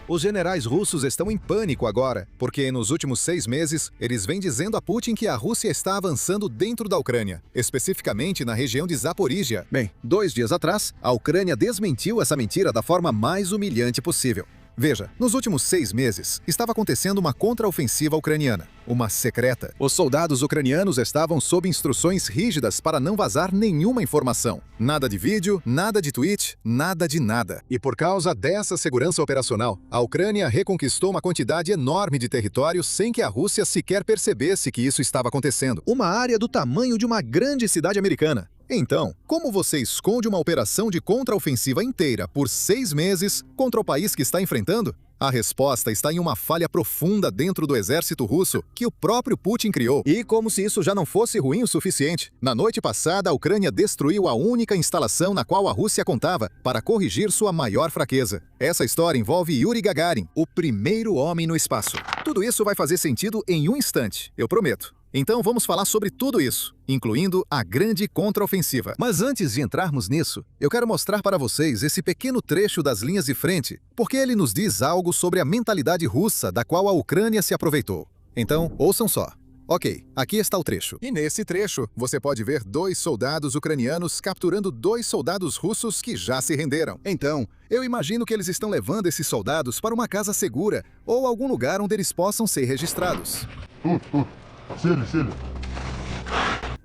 Os generais russos estão em pânico agora, porque nos últimos 6 meses, eles vêm dizendo a Putin que a Rússia está avançando dentro da Ucrânia, especificamente na região de Zaporíжia. Bem, 2 dias atrás, a Ucrânia desmentiu essa mentira da forma mais humilhante possível. Veja, nos últimos 6 meses, estava acontecendo uma contraofensiva ucraniana, uma secreta. Os soldados ucranianos estavam sob instruções rígidas para não vazar nenhuma informação. Nada de vídeo, nada de tweet, nada de nada. E por causa dessa segurança operacional, a Ucrânia reconquistou uma quantidade enorme de território sem que a Rússia sequer percebesse que isso estava acontecendo. Uma área do tamanho de uma grande cidade americana. Então, como você esconde uma operação de contraofensiva inteira por 6 meses contra o país que está enfrentando? A resposta está em uma falha profunda dentro do exército russo que o próprio Putin criou. E como se isso já não fosse ruim o suficiente, na noite passada a Ucrânia destruiu a única instalação na qual a Rússia contava para corrigir sua maior fraqueza. Essa história envolve Yuri Gagarin, o primeiro homem no espaço. Tudo isso vai fazer sentido em um instante, eu prometo. Então vamos falar sobre tudo isso, incluindo a grande contraofensiva. Mas antes de entrarmos nisso, eu quero mostrar para vocês esse pequeno trecho das linhas de frente, porque ele nos diz algo sobre a mentalidade russa da qual a Ucrânia se aproveitou. Então, ouçam só. Ok, aqui está o trecho. E nesse trecho, você pode ver 2 soldados ucranianos capturando 2 soldados russos que já se renderam. Então, eu imagino que eles estão levando esses soldados para uma casa segura ou algum lugar onde eles possam ser registrados.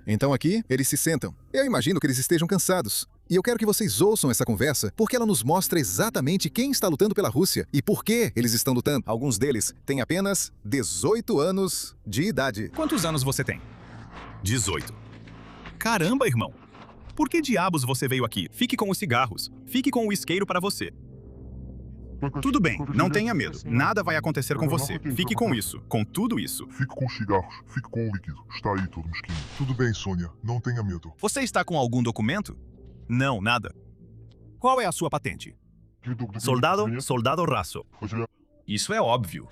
Então aqui, eles se sentam. Eu imagino que eles estejam cansados. E eu quero que vocês ouçam essa conversa, porque ela nos mostra exatamente quem está lutando pela Rússia e por que eles estão lutando. Alguns deles têm apenas 18 anos de idade. Quantos anos você tem? 18. Caramba, irmão! Por que diabos você veio aqui? Fique com os cigarros. Fique com o isqueiro para você. Tudo bem, não tenha medo. Nada vai acontecer com você. Fique com isso, com tudo isso. Fique com os cigarros, fique com o líquido. Está aí todo mesquinho. Tudo bem, Sônia, não tenha medo. Você está com algum documento? Não, nada. Qual é a sua patente? Soldado raso. Isso é óbvio.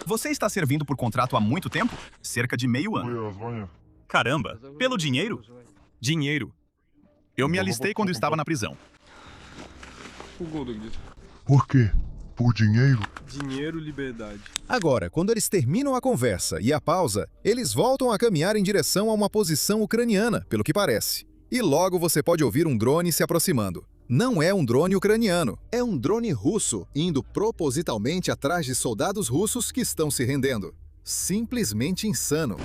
Você está servindo por contrato há muito tempo? Cerca de meio ano. Caramba, pelo dinheiro? Dinheiro. Eu me alistei quando estava na prisão. Por quê? Por dinheiro? Dinheiro, liberdade. Agora, quando eles terminam a conversa e a pausa, eles voltam a caminhar em direção a uma posição ucraniana, pelo que parece. E logo você pode ouvir um drone se aproximando. Não é um drone ucraniano, é um drone russo, indo propositalmente atrás de soldados russos que estão se rendendo. Simplesmente insano.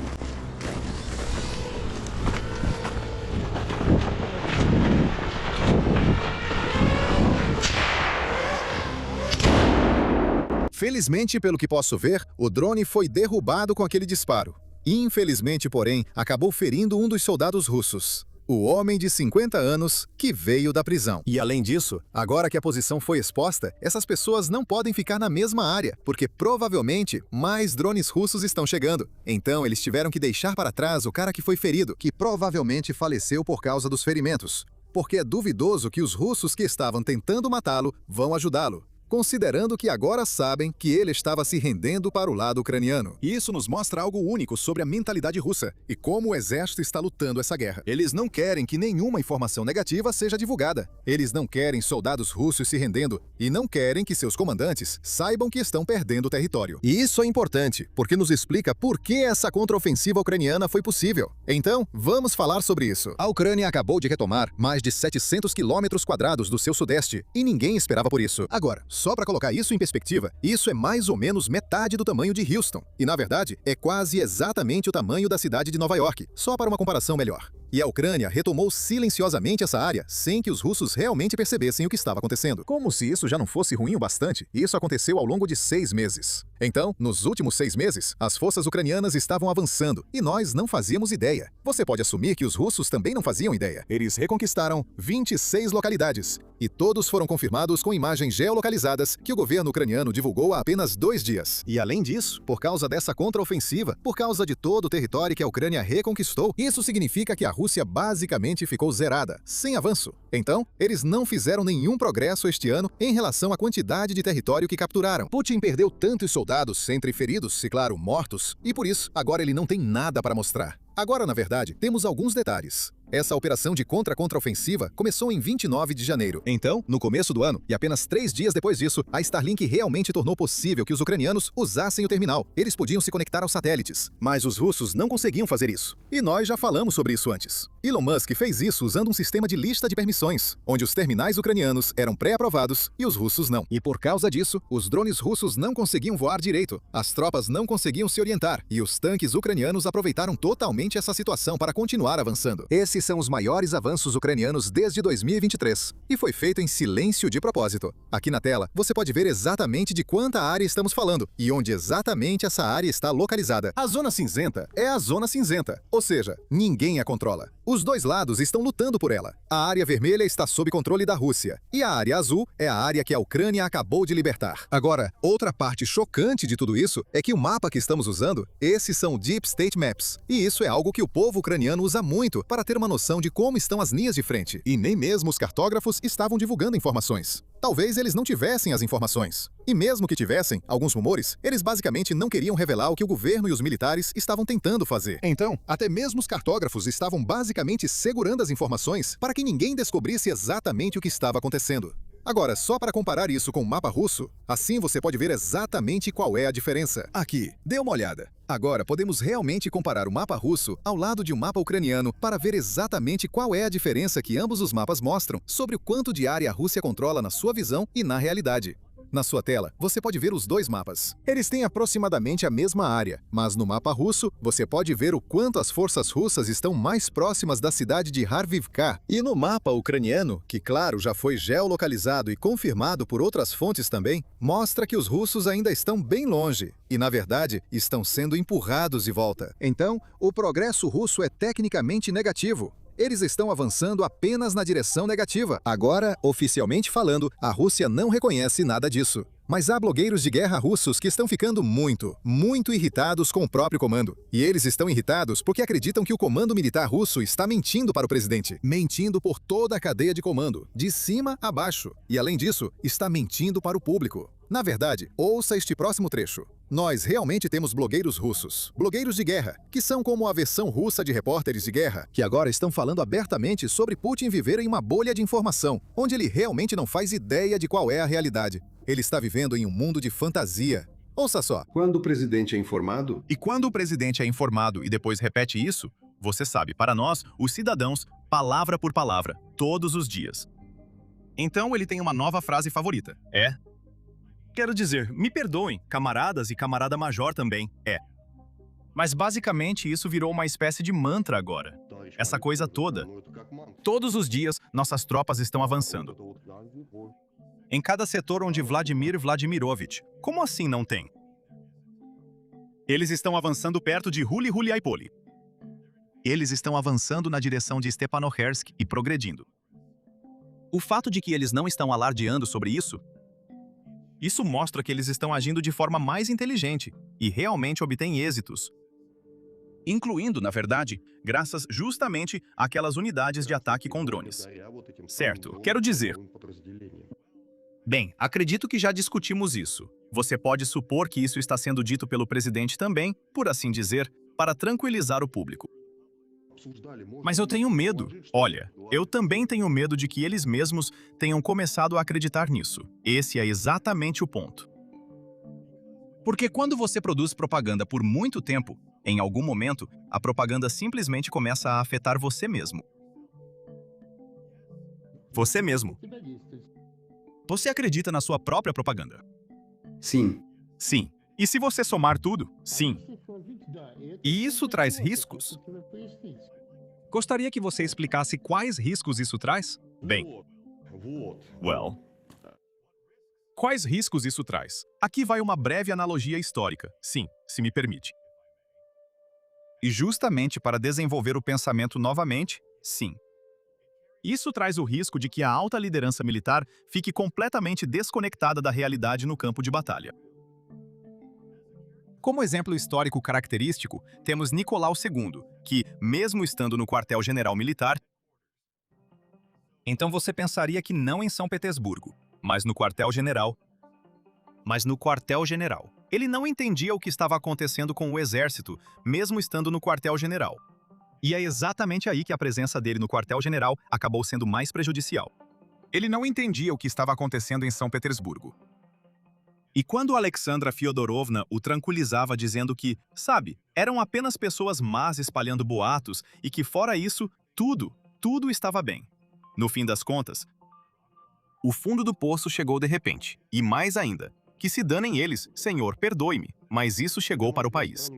Felizmente, pelo que posso ver, o drone foi derrubado com aquele disparo. Infelizmente, porém, acabou ferindo um dos soldados russos. O homem de 50 anos que veio da prisão. E além disso, agora que a posição foi exposta, essas pessoas não podem ficar na mesma área, porque provavelmente mais drones russos estão chegando. Então eles tiveram que deixar para trás o cara que foi ferido, que provavelmente faleceu por causa dos ferimentos. Porque é duvidoso que os russos que estavam tentando matá-lo vão ajudá-lo, considerando que agora sabem que ele estava se rendendo para o lado ucraniano. E isso nos mostra algo único sobre a mentalidade russa e como o exército está lutando essa guerra. Eles não querem que nenhuma informação negativa seja divulgada. Eles não querem soldados russos se rendendo e não querem que seus comandantes saibam que estão perdendo território. E isso é importante, porque nos explica por que essa contraofensiva ucraniana foi possível. Então, vamos falar sobre isso. A Ucrânia acabou de retomar mais de 700 quilômetros quadrados do seu sudeste e ninguém esperava por isso. Agora, só para colocar isso em perspectiva, isso é mais ou menos metade do tamanho de Houston. E, na verdade, é quase exatamente o tamanho da cidade de Nova York, só para uma comparação melhor. E a Ucrânia retomou silenciosamente essa área, sem que os russos realmente percebessem o que estava acontecendo. Como se isso já não fosse ruim o bastante, isso aconteceu ao longo de 6 meses. Então, nos últimos 6 meses, as forças ucranianas estavam avançando, e nós não fazíamos ideia. Você pode assumir que os russos também não faziam ideia. Eles reconquistaram 26 localidades, e todos foram confirmados com imagens geolocalizadas que o governo ucraniano divulgou há apenas 2 dias. E além disso, por causa dessa contraofensiva, por causa de todo o território que a Ucrânia reconquistou, isso significa que a Rússia basicamente ficou zerada, sem avanço. Então, eles não fizeram nenhum progresso este ano em relação à quantidade de território que capturaram. Putin perdeu tantos soldados, entre feridos e, claro, mortos, e por isso, agora ele não tem nada para mostrar. Agora, na verdade, temos alguns detalhes. Essa operação de contra-contraofensiva começou em 29 de janeiro. Então, no começo do ano, e apenas 3 dias depois disso, a Starlink realmente tornou possível que os ucranianos usassem o terminal. Eles podiam se conectar aos satélites, mas os russos não conseguiam fazer isso. E nós já falamos sobre isso antes. Elon Musk fez isso usando um sistema de lista de permissões, onde os terminais ucranianos eram pré-aprovados e os russos não. E por causa disso, os drones russos não conseguiam voar direito, as tropas não conseguiam se orientar, e os tanques ucranianos aproveitaram totalmente essa situação para continuar avançando. Esses são os maiores avanços ucranianos desde 2023. E foi feito em silêncio de propósito. Aqui na tela, você pode ver exatamente de quanta área estamos falando e onde exatamente essa área está localizada. A zona cinzenta é a zona cinzenta, ou seja, ninguém a controla. Os dois lados estão lutando por ela. A área vermelha está sob controle da Rússia e a área azul é a área que a Ucrânia acabou de libertar. Agora, outra parte chocante de tudo isso é que o mapa que estamos usando, esses são Deep State Maps. E isso é algo que o povo ucraniano usa muito para ter uma noção de como estão as linhas de frente. E nem mesmo os cartógrafos estavam divulgando informações. Talvez eles não tivessem as informações. E mesmo que tivessem, alguns rumores, eles basicamente não queriam revelar o que o governo e os militares estavam tentando fazer. Então, até mesmo os cartógrafos estavam basicamente segurando as informações para que ninguém descobrisse exatamente o que estava acontecendo. Agora, só para comparar isso com o mapa russo, assim você pode ver exatamente qual é a diferença. Aqui, dê uma olhada. Agora podemos realmente comparar o mapa russo ao lado de um mapa ucraniano para ver exatamente qual é a diferença que ambos os mapas mostram sobre o quanto de área a Rússia controla na sua visão e na realidade. Na sua tela, você pode ver os dois mapas. Eles têm aproximadamente a mesma área, mas no mapa russo, você pode ver o quanto as forças russas estão mais próximas da cidade de Harvivka. E no mapa ucraniano, que claro já foi geolocalizado e confirmado por outras fontes também, mostra que os russos ainda estão bem longe e, na verdade, estão sendo empurrados de volta. Então, o progresso russo é tecnicamente negativo. Eles estão avançando apenas na direção negativa. Agora, oficialmente falando, a Rússia não reconhece nada disso. Mas há blogueiros de guerra russos que estão ficando muito irritados com o próprio comando. E eles estão irritados porque acreditam que o comando militar russo está mentindo para o presidente. Mentindo por toda a cadeia de comando, de cima a baixo. E além disso, está mentindo para o público. Na verdade, ouça este próximo trecho. Nós realmente temos blogueiros russos, blogueiros de guerra, que são como a versão russa de repórteres de guerra, que agora estão falando abertamente sobre Putin viver em uma bolha de informação, onde ele realmente não faz ideia de qual é a realidade. Ele está vivendo em um mundo de fantasia. Ouça só. Quando o presidente é informado... E quando o presidente é informado e depois repete isso, você sabe, para nós, os cidadãos, palavra por palavra, todos os dias. Então ele tem uma nova frase favorita. Quero dizer, me perdoem, camaradas e camarada-major também, Mas basicamente isso virou uma espécie de mantra agora. Essa coisa toda. Todos os dias, nossas tropas estão avançando. Em cada setor onde Vladimir Vladimirovich. Como assim não tem? Eles estão avançando perto de Huliaipole. Eles estão avançando na direção de Stepanohersk e progredindo. O fato de que eles não estão alardeando sobre isso mostra que eles estão agindo de forma mais inteligente e realmente obtêm êxitos. Incluindo, na verdade, graças justamente àquelas unidades de ataque com drones. Certo, quero dizer... Bem, acredito que já discutimos isso. Você pode supor que isso está sendo dito pelo presidente também, por assim dizer, para tranquilizar o público. Mas eu tenho medo. Olha, eu também tenho medo de que eles mesmos tenham começado a acreditar nisso. Esse é exatamente o ponto. Porque quando você produz propaganda por muito tempo, em algum momento, a propaganda simplesmente começa a afetar você mesmo. Você mesmo. Você acredita na sua própria propaganda? Sim. Sim. E se você somar tudo? Sim. E isso traz riscos? Gostaria que você explicasse quais riscos isso traz? Bem, quais riscos isso traz? Aqui vai uma breve analogia histórica, sim, se me permite. E justamente para desenvolver o pensamento novamente, sim. Isso traz o risco de que a alta liderança militar fique completamente desconectada da realidade no campo de batalha. Como exemplo histórico característico, temos Nicolau II, que, mesmo estando no quartel-general militar, então você pensaria que não em São Petersburgo, mas no quartel-general. Ele não entendia o que estava acontecendo com o exército, mesmo estando no quartel-general. E é exatamente aí que a presença dele no quartel-general acabou sendo mais prejudicial. Ele não entendia o que estava acontecendo em São Petersburgo. E quando Alexandra Fyodorovna o tranquilizava dizendo que, sabe, eram apenas pessoas más espalhando boatos e que fora isso, tudo estava bem. No fim das contas, o fundo do poço chegou de repente. E mais ainda, que se danem eles, senhor, perdoe-me, mas isso chegou para o país.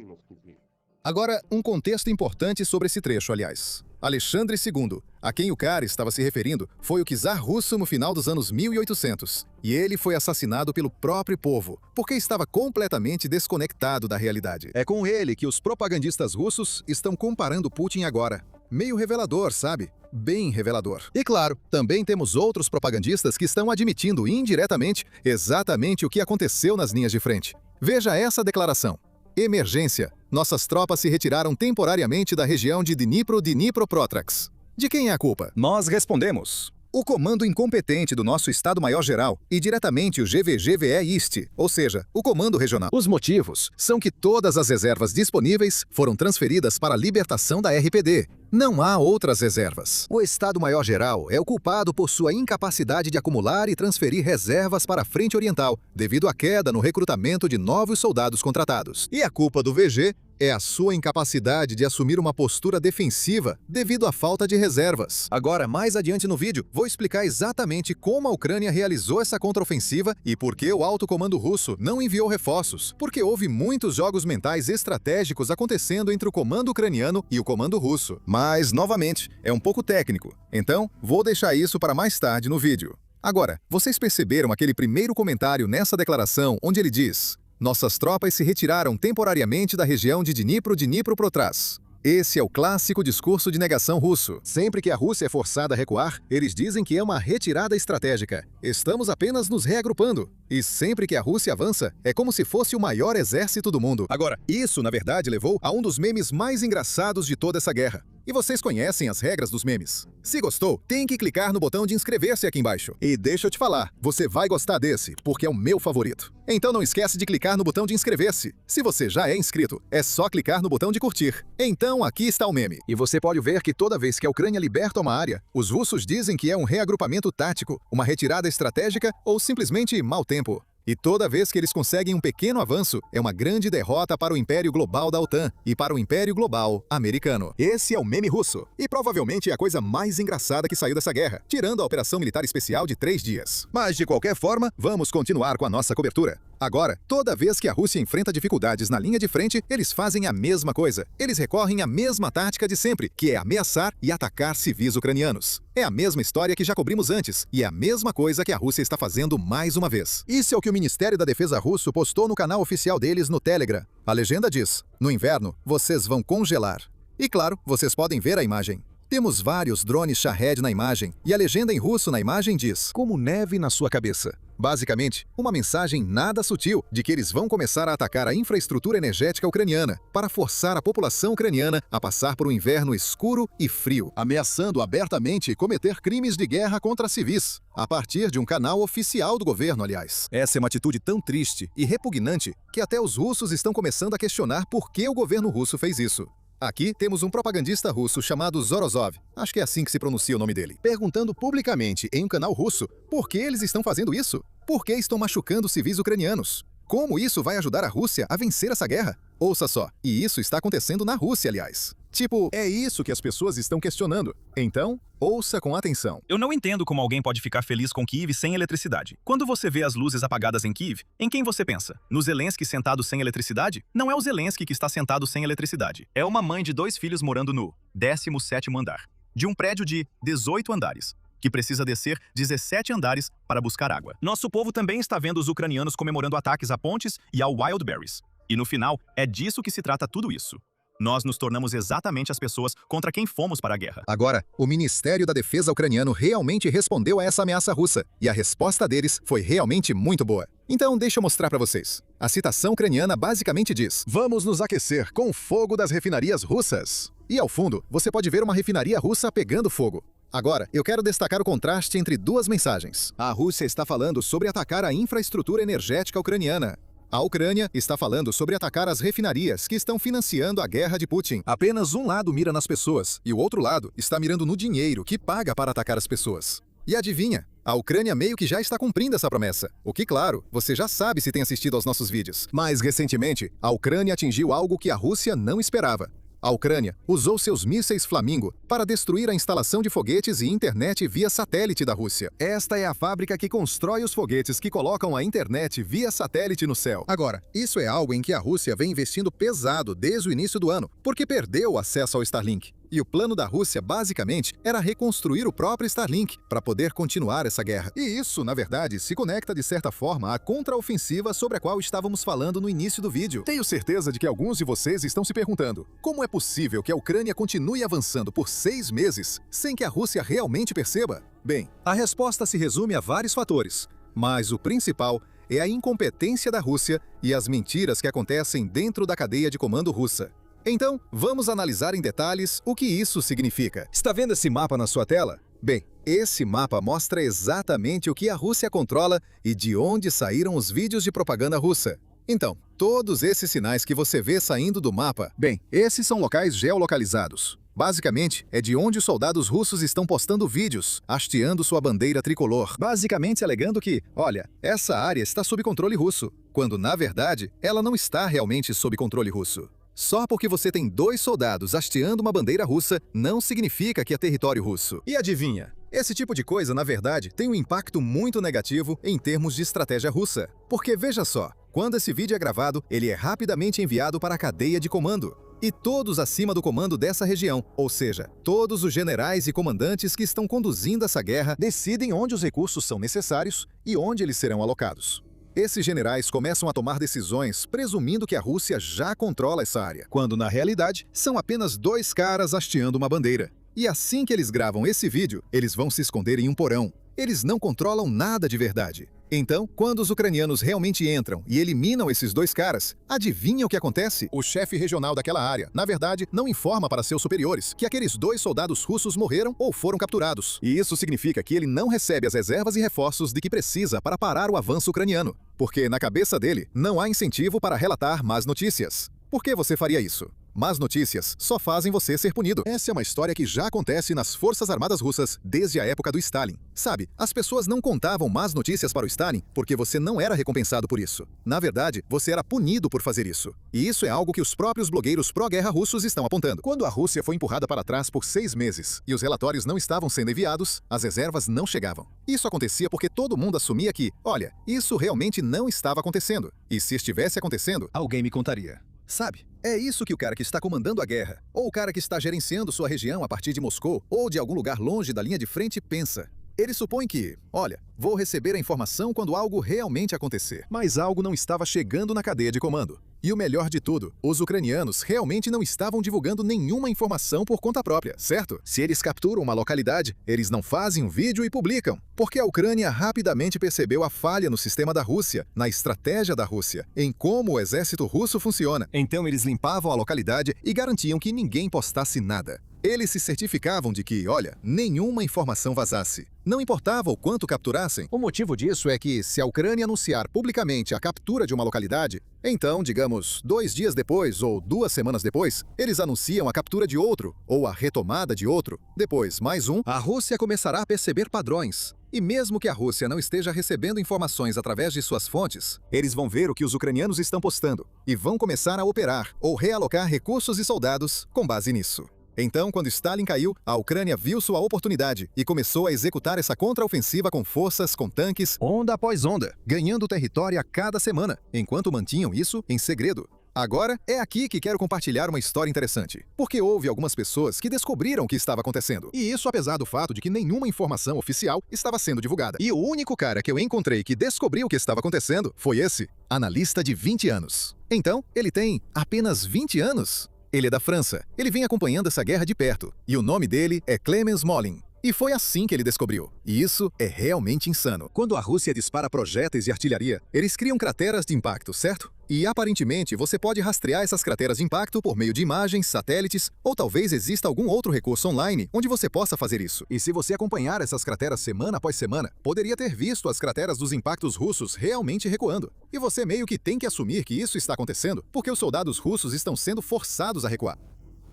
Agora, um contexto importante sobre esse trecho, aliás. Alexandre II, a quem o cara estava se referindo, foi o czar russo no final dos anos 1800. E ele foi assassinado pelo próprio povo, porque estava completamente desconectado da realidade. É com ele que os propagandistas russos estão comparando Putin agora. Meio revelador, sabe? Bem revelador. E claro, também temos outros propagandistas que estão admitindo indiretamente exatamente o que aconteceu nas linhas de frente. Veja essa declaração. Emergência. Nossas tropas se retiraram temporariamente da região de Dnipro-Dnipro-Protrax. De quem é a culpa? Nós respondemos. O comando incompetente do nosso Estado-Maior-Geral e diretamente o GVGVE East, ou seja, o comando regional. Os motivos são que todas as reservas disponíveis foram transferidas para a libertação da RPD. Não há outras reservas. O Estado-Maior-Geral é o culpado por sua incapacidade de acumular e transferir reservas para a Frente Oriental, devido à queda no recrutamento de novos soldados contratados. E a culpa do VG é a sua incapacidade de assumir uma postura defensiva devido à falta de reservas. Agora, mais adiante no vídeo, vou explicar exatamente como a Ucrânia realizou essa contraofensiva e por que o alto comando russo não enviou reforços, porque houve muitos jogos mentais estratégicos acontecendo entre o comando ucraniano e o comando russo. Mas, novamente, é um pouco técnico, então vou deixar isso para mais tarde no vídeo. Agora, vocês perceberam aquele primeiro comentário nessa declaração onde ele diz: nossas tropas se retiraram temporariamente da região de Dnipro-Dnipro-Protrax. Esse é o clássico discurso de negação russo. Sempre que a Rússia é forçada a recuar, eles dizem que é uma retirada estratégica. Estamos apenas nos reagrupando. E sempre que a Rússia avança, é como se fosse o maior exército do mundo. Agora, isso na verdade levou a um dos memes mais engraçados de toda essa guerra. E vocês conhecem as regras dos memes. Se gostou, tem que clicar no botão de inscrever-se aqui embaixo. E deixa eu te falar, você vai gostar desse, porque é o meu favorito. Então não esquece de clicar no botão de inscrever-se. Se você já é inscrito, é só clicar no botão de curtir. Então aqui está o meme. E você pode ver que toda vez que a Ucrânia liberta uma área, os russos dizem que é um reagrupamento tático, uma retirada estratégica ou simplesmente mau tempo. E toda vez que eles conseguem um pequeno avanço, é uma grande derrota para o Império Global da OTAN e para o Império Global americano. Esse é o meme russo. E provavelmente é a coisa mais engraçada que saiu dessa guerra, tirando a operação militar especial de 3 dias. Mas, de qualquer forma, vamos continuar com a nossa cobertura. Agora, toda vez que a Rússia enfrenta dificuldades na linha de frente, eles fazem a mesma coisa. Eles recorrem à mesma tática de sempre, que é ameaçar e atacar civis ucranianos. É a mesma história que já cobrimos antes, e é a mesma coisa que a Rússia está fazendo mais uma vez. Isso é o que o Ministério da Defesa russo postou no canal oficial deles no Telegram. A legenda diz: no inverno, vocês vão congelar. E claro, vocês podem ver a imagem. Temos vários drones Shahed na imagem, e a legenda em russo na imagem diz: como neve na sua cabeça. Basicamente, uma mensagem nada sutil de que eles vão começar a atacar a infraestrutura energética ucraniana para forçar a população ucraniana a passar por um inverno escuro e frio, ameaçando abertamente cometer crimes de guerra contra civis, a partir de um canal oficial do governo, aliás. Essa é uma atitude tão triste e repugnante que até os russos estão começando a questionar por que o governo russo fez isso. Aqui temos um propagandista russo chamado Zorozov, acho que é assim que se pronuncia o nome dele, perguntando publicamente em um canal russo por que eles estão fazendo isso? Por que estão machucando civis ucranianos? Como isso vai ajudar a Rússia a vencer essa guerra? Ouça só, e isso está acontecendo na Rússia, aliás. Tipo, é isso que as pessoas estão questionando. Então, ouça com atenção. Eu não entendo como alguém pode ficar feliz com Kiev sem eletricidade. Quando você vê as luzes apagadas em Kiev, em quem você pensa? No Zelensky sentado sem eletricidade? Não é o Zelensky que está sentado sem eletricidade. É uma mãe de 2 filhos morando no 17º andar, de um prédio de 18 andares, que precisa descer 17 andares para buscar água. Nosso povo também está vendo os ucranianos comemorando ataques a pontes e ao Wildberries. E no final, é disso que se trata tudo isso. Nós nos tornamos exatamente as pessoas contra quem fomos para a guerra. Agora, o Ministério da Defesa ucraniano realmente respondeu a essa ameaça russa, e a resposta deles foi realmente muito boa. Então, deixa eu mostrar para vocês. A citação ucraniana basicamente diz: vamos nos aquecer com o fogo das refinarias russas. E ao fundo, você pode ver uma refinaria russa pegando fogo. Agora, eu quero destacar o contraste entre duas mensagens. A Rússia está falando sobre atacar a infraestrutura energética ucraniana. A Ucrânia está falando sobre atacar as refinarias que estão financiando a guerra de Putin. Apenas um lado mira nas pessoas e o outro lado está mirando no dinheiro que paga para atacar as pessoas. E adivinha? A Ucrânia meio que já está cumprindo essa promessa. O que, claro, você já sabe se tem assistido aos nossos vídeos. Mais recentemente, a Ucrânia atingiu algo que a Rússia não esperava. A Ucrânia usou seus mísseis Flamingo para destruir a instalação de foguetes e internet via satélite da Rússia. Esta é a fábrica que constrói os foguetes que colocam a internet via satélite no céu. Agora, isso é algo em que a Rússia vem investindo pesado desde o início do ano, porque perdeu o acesso ao Starlink. E o plano da Rússia, basicamente, era reconstruir o próprio Starlink para poder continuar essa guerra. E isso, na verdade, se conecta de certa forma à contraofensiva sobre a qual estávamos falando no início do vídeo. Tenho certeza de que alguns de vocês estão se perguntando: como é possível que a Ucrânia continue avançando por 6 meses sem que a Rússia realmente perceba? Bem, a resposta se resume a vários fatores, mas o principal é a incompetência da Rússia e as mentiras que acontecem dentro da cadeia de comando russa. Então, vamos analisar em detalhes o que isso significa. Está vendo esse mapa na sua tela? Bem, esse mapa mostra exatamente o que a Rússia controla e de onde saíram os vídeos de propaganda russa. Então, todos esses sinais que você vê saindo do mapa, bem, esses são locais geolocalizados. Basicamente, é de onde os soldados russos estão postando vídeos, hasteando sua bandeira tricolor, basicamente alegando que, olha, essa área está sob controle russo, quando, na verdade, ela não está realmente sob controle russo. Só porque você tem 2 soldados hasteando uma bandeira russa, não significa que é território russo. E adivinha? Esse tipo de coisa, na verdade, tem um impacto muito negativo em termos de estratégia russa. Porque veja só, quando esse vídeo é gravado, ele é rapidamente enviado para a cadeia de comando. E todos acima do comando dessa região, ou seja, todos os generais e comandantes que estão conduzindo essa guerra, decidem onde os recursos são necessários e onde eles serão alocados. Esses generais começam a tomar decisões presumindo que a Rússia já controla essa área, quando na realidade são apenas 2 caras hasteando uma bandeira. E assim que eles gravam esse vídeo, eles vão se esconder em um porão. Eles não controlam nada de verdade. Então, quando os ucranianos realmente entram e eliminam esses 2 caras, adivinha o que acontece? O chefe regional daquela área, na verdade, não informa para seus superiores que aqueles 2 soldados russos morreram ou foram capturados. E isso significa que ele não recebe as reservas e reforços de que precisa para parar o avanço ucraniano. Porque na cabeça dele, não há incentivo para relatar más notícias. Por que você faria isso? Más notícias só fazem você ser punido. Essa é uma história que já acontece nas Forças Armadas Russas desde a época do Stalin. Sabe, as pessoas não contavam más notícias para o Stalin porque você não era recompensado por isso. Na verdade, você era punido por fazer isso. E isso é algo que os próprios blogueiros pró-guerra russos estão apontando. Quando a Rússia foi empurrada para trás por 6 meses e os relatórios não estavam sendo enviados, as reservas não chegavam. Isso acontecia porque todo mundo assumia que, olha, isso realmente não estava acontecendo. E se estivesse acontecendo, alguém me contaria. Sabe, é isso que o cara que está comandando a guerra, ou o cara que está gerenciando sua região a partir de Moscou, ou de algum lugar longe da linha de frente, pensa. Ele supõe que, olha, vou receber a informação quando algo realmente acontecer. Mas algo não estava chegando na cadeia de comando. E o melhor de tudo, os ucranianos realmente não estavam divulgando nenhuma informação por conta própria, certo? Se eles capturam uma localidade, eles não fazem um vídeo e publicam. Porque a Ucrânia rapidamente percebeu a falha no sistema da Rússia, na estratégia da Rússia, em como o exército russo funciona. Então eles limpavam a localidade e garantiam que ninguém postasse nada. Eles se certificavam de que, olha, nenhuma informação vazasse. Não importava o quanto capturassem. O motivo disso é que, se a Ucrânia anunciar publicamente a captura de uma localidade, então, digamos, 2 dias depois ou 2 semanas depois, eles anunciam a captura de outro, ou a retomada de outro, depois mais um, a Rússia começará a perceber padrões. E mesmo que a Rússia não esteja recebendo informações através de suas fontes, eles vão ver o que os ucranianos estão postando e vão começar a operar ou realocar recursos e soldados com base nisso. Então, quando Stalin caiu, a Ucrânia viu sua oportunidade e começou a executar essa contraofensiva com forças, com tanques, onda após onda, ganhando território a cada semana, enquanto mantinham isso em segredo. Agora, é aqui que quero compartilhar uma história interessante, porque houve algumas pessoas que descobriram o que estava acontecendo. E isso apesar do fato de que nenhuma informação oficial estava sendo divulgada. E o único cara que eu encontrei que descobriu o que estava acontecendo foi esse, analista de 20 anos. Então, ele tem apenas 20 anos? Ele é da França. Ele vem acompanhando essa guerra de perto. E o nome dele é Clemens Molin. E foi assim que ele descobriu. E isso é realmente insano. Quando a Rússia dispara projéteis e artilharia, eles criam crateras de impacto, certo? E aparentemente você pode rastrear essas crateras de impacto por meio de imagens, satélites, ou talvez exista algum outro recurso online onde você possa fazer isso. E se você acompanhar essas crateras semana após semana, poderia ter visto as crateras dos impactos russos realmente recuando. E você meio que tem que assumir que isso está acontecendo porque os soldados russos estão sendo forçados a recuar.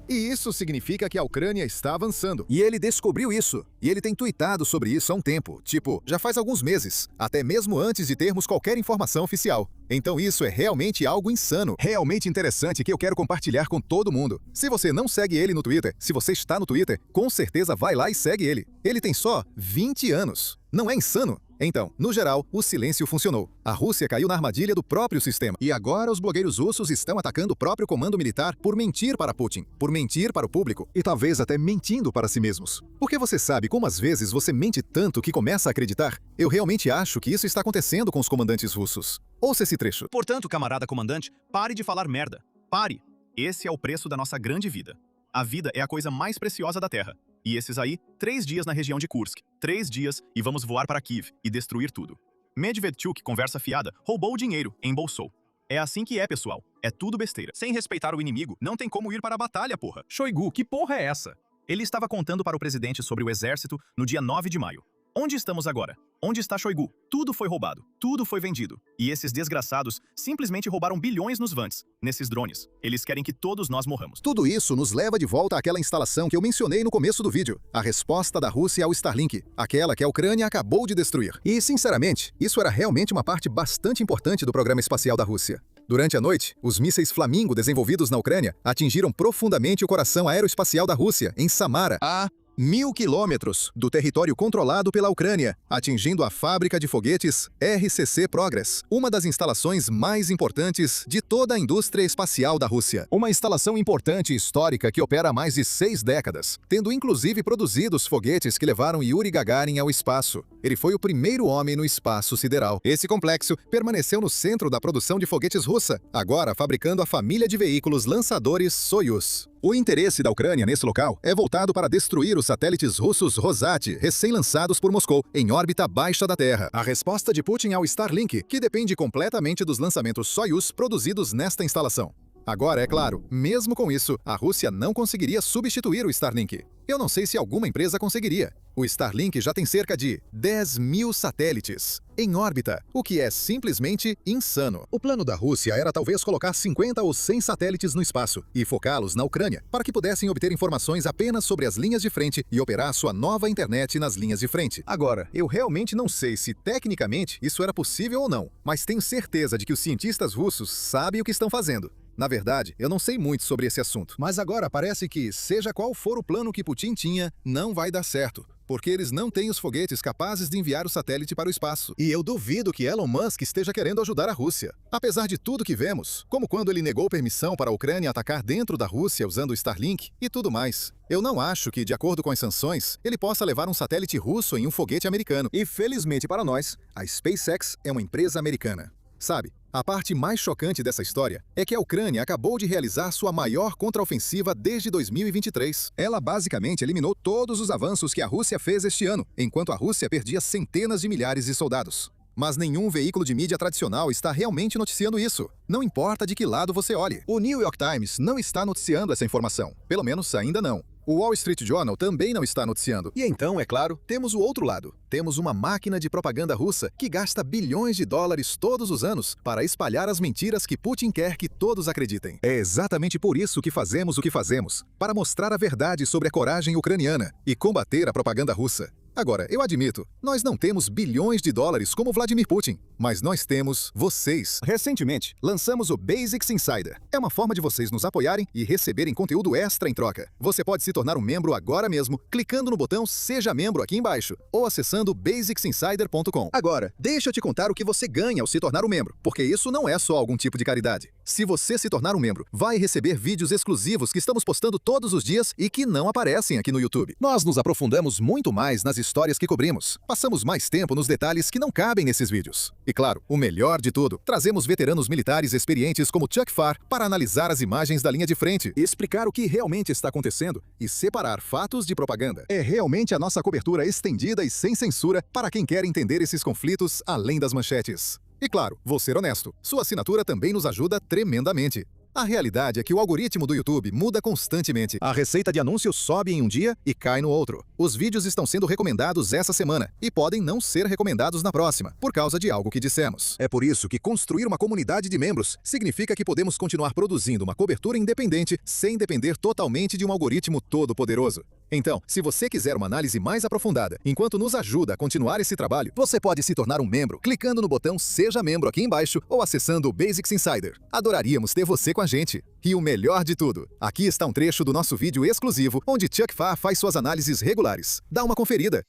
E isso significa que a Ucrânia está avançando. E ele descobriu isso. E ele tem tweetado sobre isso há um tempo. Tipo, já faz alguns meses. Até mesmo antes de termos qualquer informação oficial. Então isso é realmente algo insano. Realmente interessante que eu quero compartilhar com todo mundo. Se você não segue ele no Twitter, se você está no Twitter, com certeza vai lá e segue ele. Ele tem só 20 anos. Não é insano? Então, no geral, o silêncio funcionou. A Rússia caiu na armadilha do próprio sistema. E agora os blogueiros russos estão atacando o próprio comando militar por mentir para Putin, por mentir para o público e talvez até mentindo para si mesmos. Porque você sabe como às vezes você mente tanto que começa a acreditar? Eu realmente acho que isso está acontecendo com os comandantes russos. Ouça esse trecho. Portanto, camarada comandante, pare de falar merda. Pare. Esse é o preço da nossa grande vida. A vida é a coisa mais preciosa da Terra. E esses aí, 3 dias na região de Kursk. 3 dias e vamos voar para Kiev e destruir tudo. Medvedchuk, conversa fiada, roubou o dinheiro, embolsou. É assim que é, pessoal. É tudo besteira. Sem respeitar o inimigo, não tem como ir para a batalha, porra. Shoigu, que porra é essa? Ele estava contando para o presidente sobre o exército no dia 9 de maio. Onde estamos agora? Onde está Shoigu? Tudo foi roubado, tudo foi vendido. E esses desgraçados simplesmente roubaram bilhões nos Vants, nesses drones. Eles querem que todos nós morramos. Tudo isso nos leva de volta àquela instalação que eu mencionei no começo do vídeo. A resposta da Rússia ao Starlink, aquela que a Ucrânia acabou de destruir. E, sinceramente, isso era realmente uma parte bastante importante do programa espacial da Rússia. Durante a noite, os mísseis Flamingo desenvolvidos na Ucrânia atingiram profundamente o coração aeroespacial da Rússia, em Samara, a 1.000 quilômetros do território controlado pela Ucrânia, atingindo a fábrica de foguetes RCC Progress, uma das instalações mais importantes de toda a indústria espacial da Rússia. Uma instalação importante e histórica que opera há mais de 6 décadas, tendo inclusive produzido os foguetes que levaram Yuri Gagarin ao espaço. Ele foi o primeiro homem no espaço sideral. Esse complexo permaneceu no centro da produção de foguetes russa, agora fabricando a família de veículos lançadores Soyuz. O interesse da Ucrânia nesse local é voltado para destruir os satélites russos Rosat, recém-lançados por Moscou, em órbita baixa da Terra. A resposta de Putin ao Starlink, que depende completamente dos lançamentos Soyuz produzidos nesta instalação. Agora, é claro, mesmo com isso, a Rússia não conseguiria substituir o Starlink. Eu não sei se alguma empresa conseguiria. O Starlink já tem cerca de 10.000 satélites em órbita, o que é simplesmente insano. O plano da Rússia era talvez colocar 50 ou 100 satélites no espaço e focá-los na Ucrânia, para que pudessem obter informações apenas sobre as linhas de frente e operar sua nova internet nas linhas de frente. Agora, eu realmente não sei se tecnicamente isso era possível ou não, mas tenho certeza de que os cientistas russos sabem o que estão fazendo. Na verdade, eu não sei muito sobre esse assunto, mas agora parece que, seja qual for o plano que Putin tinha, não vai dar certo, porque eles não têm os foguetes capazes de enviar o satélite para o espaço. E eu duvido que Elon Musk esteja querendo ajudar a Rússia. Apesar de tudo que vemos, como quando ele negou permissão para a Ucrânia atacar dentro da Rússia usando o Starlink e tudo mais. Eu não acho que, de acordo com as sanções, ele possa levar um satélite russo em um foguete americano. E felizmente para nós, a SpaceX é uma empresa americana. Sabe, a parte mais chocante dessa história é que a Ucrânia acabou de realizar sua maior contraofensiva desde 2023. Ela basicamente eliminou todos os avanços que a Rússia fez este ano, enquanto a Rússia perdia centenas de milhares de soldados. Mas nenhum veículo de mídia tradicional está realmente noticiando isso. Não importa de que lado você olhe. O New York Times não está noticiando essa informação. Pelo menos ainda não. O Wall Street Journal também não está noticiando. E então, é claro, temos o outro lado. Temos uma máquina de propaganda russa que gasta bilhões de dólares todos os anos para espalhar as mentiras que Putin quer que todos acreditem. É exatamente por isso que fazemos o que fazemos, para mostrar a verdade sobre a coragem ucraniana e combater a propaganda russa. Agora, eu admito, nós não temos bilhões de dólares como Vladimir Putin, mas nós temos vocês. Recentemente, lançamos o Basics Insider. É uma forma de vocês nos apoiarem e receberem conteúdo extra em troca. Você pode se tornar um membro agora mesmo, clicando no botão Seja Membro aqui embaixo, ou acessando basicsinsider.com. Agora, deixa eu te contar o que você ganha ao se tornar um membro, porque isso não é só algum tipo de caridade. Se você se tornar um membro, vai receber vídeos exclusivos que estamos postando todos os dias e que não aparecem aqui no YouTube. Nós nos aprofundamos muito mais nas histórias que cobrimos. Passamos mais tempo nos detalhes que não cabem nesses vídeos. E claro, o melhor de tudo, trazemos veteranos militares experientes como Chuck Farr para analisar as imagens da linha de frente, explicar o que realmente está acontecendo e separar fatos de propaganda. É realmente a nossa cobertura estendida e sem censura para quem quer entender esses conflitos além das manchetes. E claro, vou ser honesto, sua assinatura também nos ajuda tremendamente. A realidade é que o algoritmo do YouTube muda constantemente. A receita de anúncios sobe em um dia e cai no outro. Os vídeos estão sendo recomendados essa semana e podem não ser recomendados na próxima, por causa de algo que dissemos. É por isso que construir uma comunidade de membros significa que podemos continuar produzindo uma cobertura independente sem depender totalmente de um algoritmo todo-poderoso. Então, se você quiser uma análise mais aprofundada, enquanto nos ajuda a continuar esse trabalho, você pode se tornar um membro clicando no botão Seja Membro aqui embaixo ou acessando o Basics Insider. Adoraríamos ter você com a gente. E o melhor de tudo, aqui está um trecho do nosso vídeo exclusivo onde Chuck Fa faz suas análises regulares. Dá uma conferida.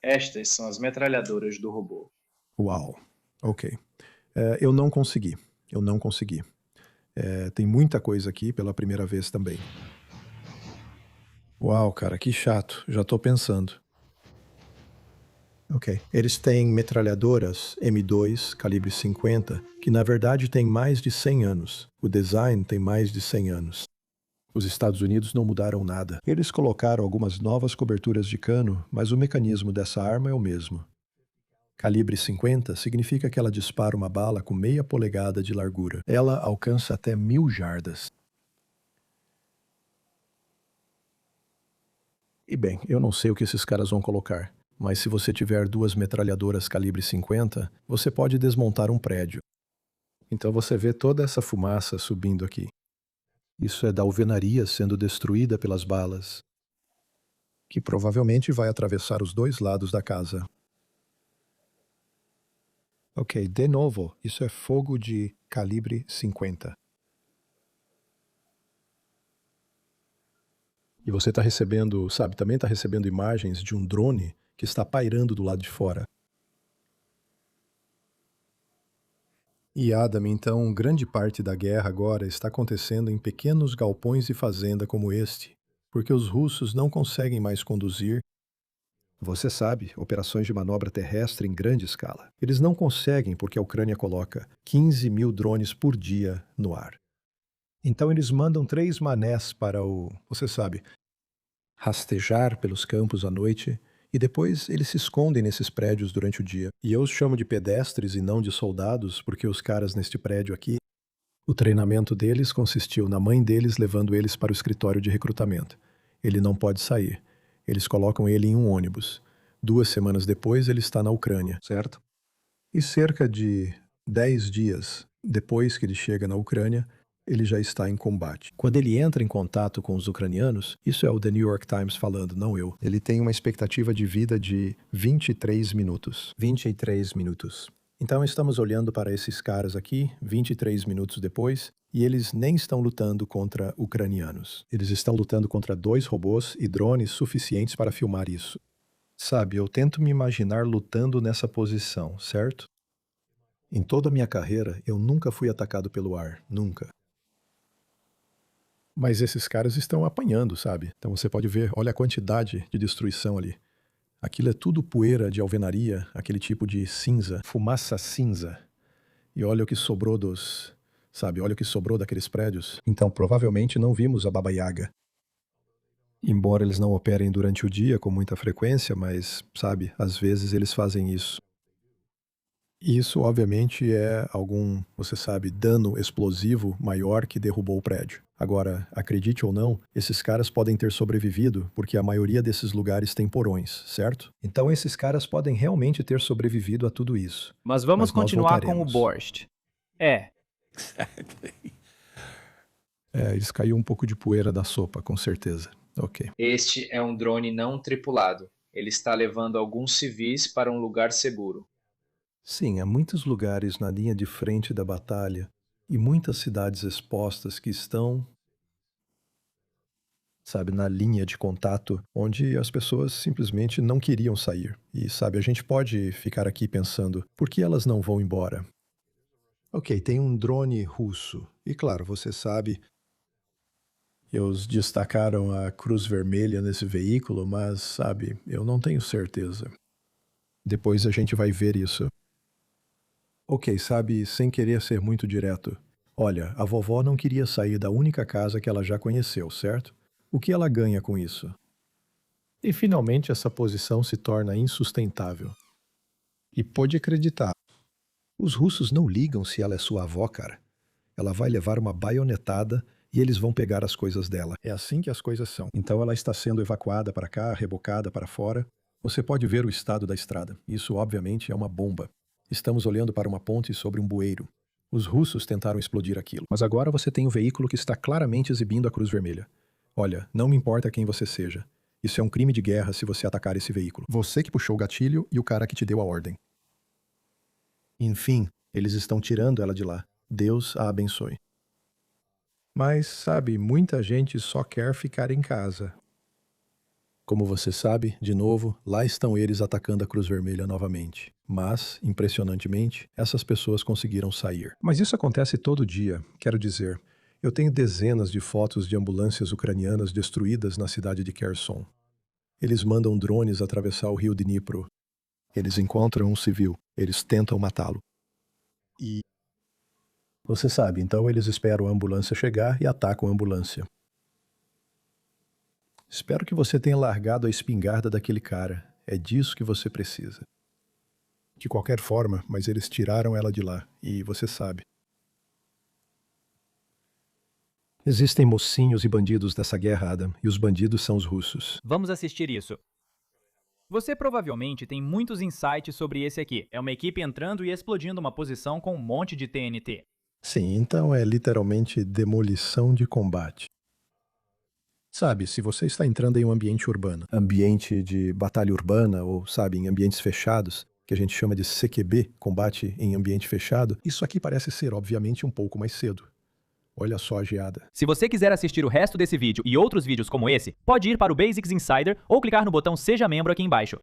Estas são as metralhadoras do robô. Uau, ok. Eu não consegui. Tem muita coisa aqui pela primeira vez também. Uau, cara, que chato. Já tô pensando. Ok. Eles têm metralhadoras M2, calibre 50, que na verdade têm mais de 100 anos. O design tem mais de 100 anos. Os Estados Unidos não mudaram nada. Eles colocaram algumas novas coberturas de cano, mas o mecanismo dessa arma é o mesmo. Calibre 50 significa que ela dispara uma bala com meia polegada de largura. Ela alcança até 1000 jardas. E bem, eu não sei o que esses caras vão colocar, mas se você tiver 2 metralhadoras calibre 50, você pode desmontar um prédio. Então você vê toda essa fumaça subindo aqui. Isso é da alvenaria sendo destruída pelas balas, que provavelmente vai atravessar os 2 lados da casa. Ok, de novo, isso é fogo de calibre 50. E você está recebendo, também está recebendo imagens de um drone que está pairando do lado de fora. E Adam, então, grande parte da guerra agora está acontecendo em pequenos galpões de fazenda como este, porque os russos não conseguem mais conduzir. Você sabe, operações de manobra terrestre em grande escala. Eles não conseguem porque a Ucrânia coloca 15.000 drones por dia no ar. Então eles mandam 3 manés para rastejar pelos campos à noite, e depois eles se escondem nesses prédios durante o dia. E eu os chamo de pedestres e não de soldados, porque os caras neste prédio aqui, o treinamento deles consistiu na mãe deles levando eles para o escritório de recrutamento. Ele não pode sair. Eles colocam ele em um ônibus. 2 semanas depois ele está na Ucrânia, certo? E cerca de 10 dias depois que ele chega na Ucrânia, ele já está em combate. Quando ele entra em contato com os ucranianos, isso é o The New York Times falando, não eu, ele tem uma expectativa de vida de 23 minutos. 23 minutos. Então estamos olhando para esses caras aqui, 23 minutos depois, e eles nem estão lutando contra ucranianos. Eles estão lutando contra 2 robôs e drones suficientes para filmar isso. Sabe, eu tento me imaginar lutando nessa posição, certo? Em toda a minha carreira, eu nunca fui atacado pelo ar, nunca. Mas esses caras estão apanhando, sabe? Então você pode ver, olha a quantidade de destruição ali. Aquilo é tudo poeira de alvenaria, aquele tipo de cinza, fumaça cinza. E olha o que sobrou olha o que sobrou daqueles prédios. Então provavelmente não vimos a Baba Yaga. Embora eles não operem durante o dia com muita frequência, mas, às vezes eles fazem isso. E isso, obviamente, é algum, dano explosivo maior que derrubou o prédio. Agora, acredite ou não, esses caras podem ter sobrevivido porque a maioria desses lugares tem porões, certo? Então esses caras podem realmente ter sobrevivido a tudo isso. Mas vamos continuar com o Borscht. Eles caiu um pouco de poeira da sopa, com certeza. Ok. Este é um drone não tripulado. Ele está levando alguns civis para um lugar seguro. Sim, há muitos lugares na linha de frente da batalha e muitas cidades expostas que estão, na linha de contato, onde as pessoas simplesmente não queriam sair. E, a gente pode ficar aqui pensando, por que elas não vão embora? Ok, tem um drone russo. E claro, você sabe, eles destacaram a cruz vermelha nesse veículo, mas, eu não tenho certeza. Depois a gente vai ver isso. Ok, sem querer ser muito direto. Olha, a vovó não queria sair da única casa que ela já conheceu, certo? O que ela ganha com isso? E finalmente essa posição se torna insustentável. E pode acreditar, Os russos não ligam se ela é sua avó, cara. Ela vai levar uma baionetada e eles vão pegar as coisas dela. É assim que as coisas são. Então ela está sendo evacuada para cá, rebocada para fora. Você pode ver o estado da estrada. Isso, obviamente, é uma bomba. Estamos olhando para uma ponte sobre um bueiro. Os russos tentaram explodir aquilo. Mas agora você tem um veículo que está claramente exibindo a Cruz Vermelha. Olha, não me importa quem você seja. Isso é um crime de guerra se você atacar esse veículo. Você que puxou o gatilho e o cara que te deu a ordem. Enfim, eles estão tirando ela de lá. Deus a abençoe. Mas, sabe, muita gente só quer ficar em casa. Como você sabe, de novo, lá estão eles atacando a Cruz Vermelha novamente. Mas, impressionantemente, essas pessoas conseguiram sair. Mas isso acontece todo dia. Quero dizer, eu tenho dezenas de fotos de ambulâncias ucranianas destruídas na cidade de Kherson. Eles mandam drones atravessar o rio Dnipro. Eles encontram um civil. Eles tentam matá-lo. E você sabe, então eles esperam a ambulância chegar e atacam a ambulância. Espero que você tenha largado a espingarda daquele cara. É disso que você precisa. De qualquer forma, mas eles tiraram ela de lá, e você sabe. Existem mocinhos e bandidos dessa guerra, Adam, e os bandidos são os russos. Vamos assistir isso. Você provavelmente tem muitos insights sobre esse aqui. É uma equipe entrando e explodindo uma posição com um monte de TNT. Sim, então é literalmente demolição de combate. Sabe, se você está entrando em um ambiente urbano, ambiente de batalha urbana, ou, sabe, em ambientes fechados, que a gente chama de CQB, combate em ambiente fechado, isso aqui parece ser, obviamente, um pouco mais cedo. Olha só a geada. Se você quiser assistir o resto desse vídeo e outros vídeos como esse, pode ir para o Basics Insider ou clicar no botão Seja Membro aqui embaixo.